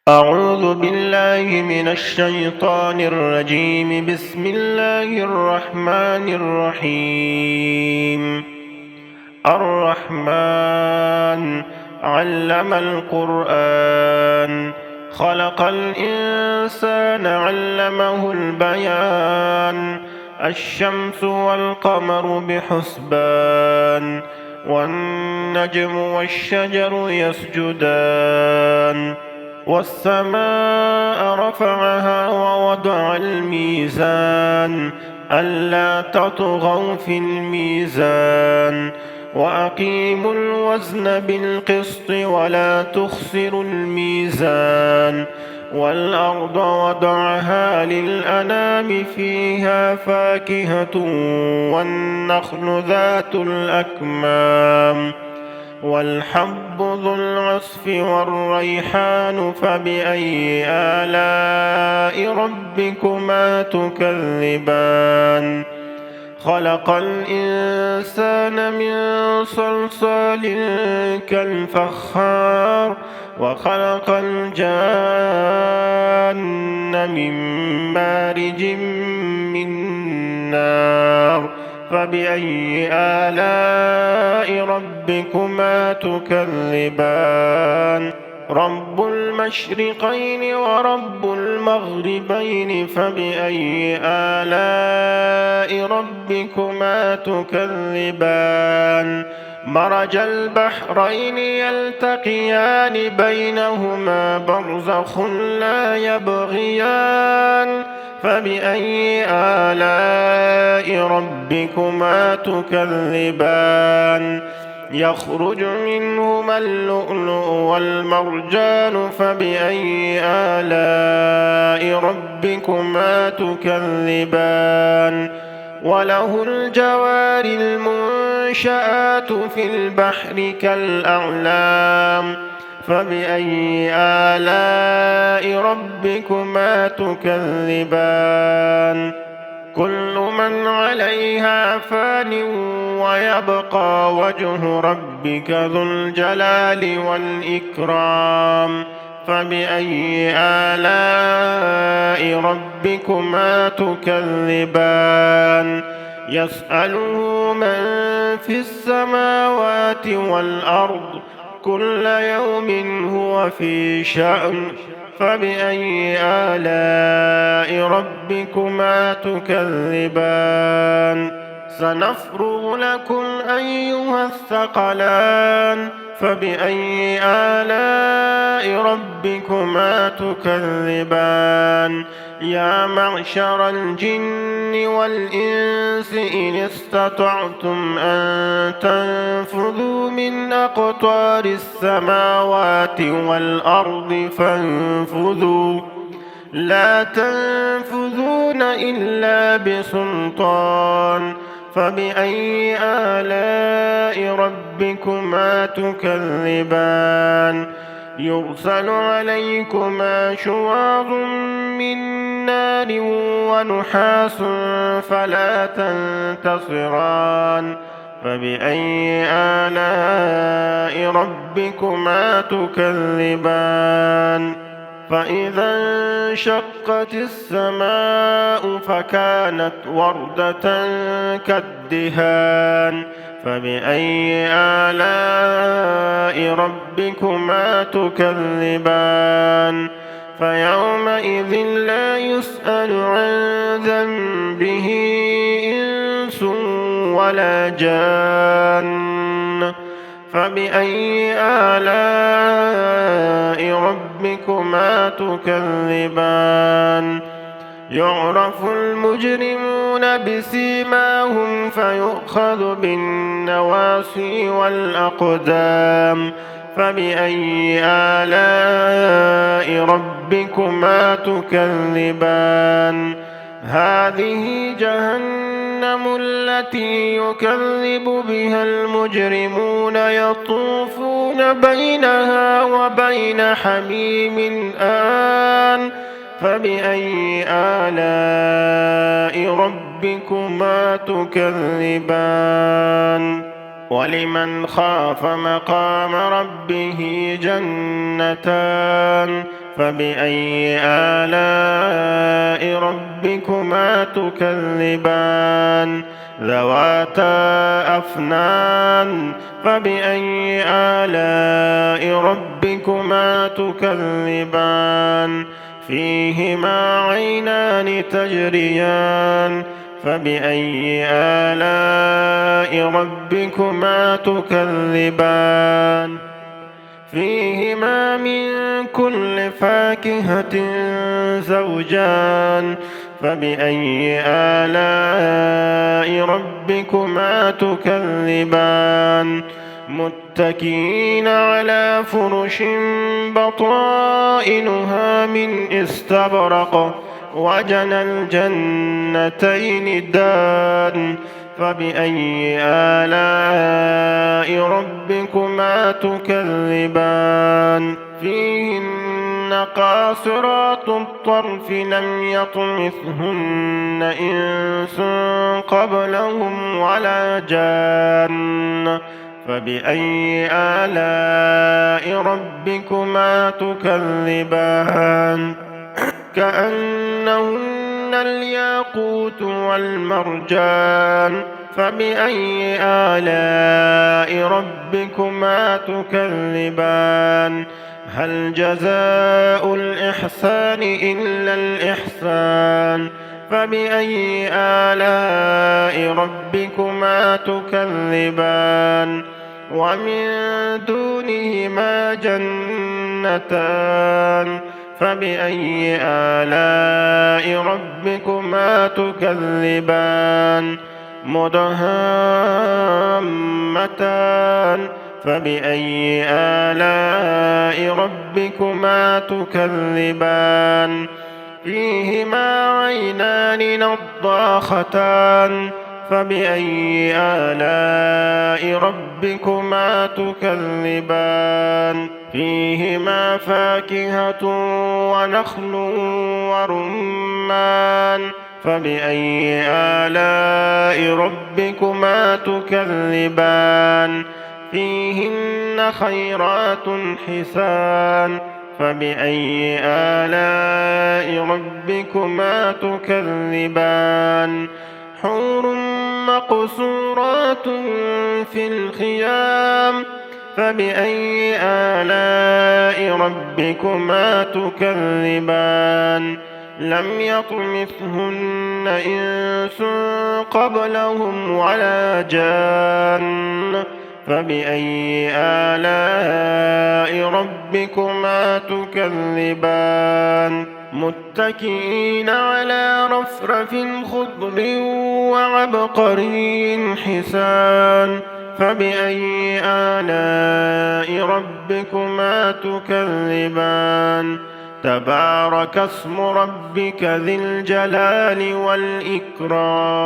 أعوذ بالله من الشيطان الرجيم. بسم الله الرحمن الرحيم. الرحمن علم القرآن، خلق الإنسان علمه البيان. الشمس والقمر بحسبان، والنجم والشجر يسجدان. والسماء رفعها ووضع الميزان، ألا تطغوا في الميزان، وأقيموا الوزن بالقسط ولا تخسروا الميزان. والأرض وضعها للأنام، فيها فاكهة والنخل ذات الأكمام، والحب ذو العصف والريحان. فبأي آلاء ربكما تكذبان؟ خلق الإنسان من صلصال كالفخار، وخلق الجان من مارج من نار. فبأي آلاء ربكما تكذبان؟ رب المشرقين ورب المغربين. فبأي آلاء ربكما تكذبان؟ مرج البحرين يلتقيان، بينهما برزخ لا يبغيان. فبأي آلاء ربكما تكذبان؟ يخرج منهما اللؤلؤ والمرجان. فبأي آلاء ربكما تكذبان؟ وله الجوار المنشآت في البحر كالأعلام. فبأي آلاء ربكما تكذبان؟ كل من عليها فان، ويبقى وجه ربك ذو الجلال والإكرام. فبأي آلاء ربكما تكذبان؟ يسأله من في السماوات والأرض، كل يوم هو في شأن. فبأي آلاء ربكما تكذبان؟ سنفرغ لكم أيها الثقلان. فبأي آلاء ربكما تكذبان؟ يا معشر الجن والإنس، إن استطعتم أن تنفذوا من أقطار السماوات والأرض فانفذوا، لا تنفذون إلا بسلطان. فبأي آلاء ربكما تكذبان؟ يرسل عليكما شواظ من نار ونحاس، فلا تنتصران. فبأي آلاء ربكما تكذبان؟ فإذا انشقت السماء فكانت وردة كالدهان. فبأي آلاء ربكما تكذبان؟ فيومئذ لا يسأل عن ذنبه إنس ولا جان. فبأي آلاء ربكما تكذبان؟ يعرف المجرمون بسيماهم، فيؤخذ بالنواصي والأقدام. فبأي آلاء ربكما تكذبان؟ هذه جهنم التي يكذب بها المجرمون، يطوفون بينها وبين حميم آن. فبأي آلاء ربكما تكذبان؟ ولمن خاف مقام ربه جنتان، فبأي آلاء ربكما تكذبان ذواتا أفنان فبأي آلاء ربكما تكذبان فيهما عينان تجريان فبأي آلاء ربكما تكذبان فيهما من كل فاكهة زوجان فبأي آلاء ربكما تكذبان متكئين على فرش بطائنها من استبرق وجنى الجنتين دان فبأي آلاء ربكما تكذبان فيهن قاصرات الطرف لم يطمثهن إنس قبلهم ولا جان فبأي آلاء ربكما تكذبان كأنهن الياقوت والمرجان فبأي آلاء ربكما تكذبان هل جزاء الإحسان إلا الإحسان فبأي آلاء ربكما تكذبان ومن دونهما جنتان فبأي آلاء ربكما تكذبان مدهامتان فبأي آلاء ربكما تكذبان فيهما عينان نضاختان فبأي آلاء ربكما تكذبان فيهما فاكهة ونخل ورمان فبأي آلاء ربكما تكذبان فيهن خيرات حسان فبأي آلاء ربكما تكذبان حور مقصورات في الخيام فبأي آلاء ربكما تكذبان لم يطمثهن إنس قبلهم ولا جان فبأي آلاء ربكما تكذبان متكئين على رفرف خضر وعبقري حسان فبأي آلاء ربكما تكذبان تبارك اسم ربك ذي الجلال والإكرام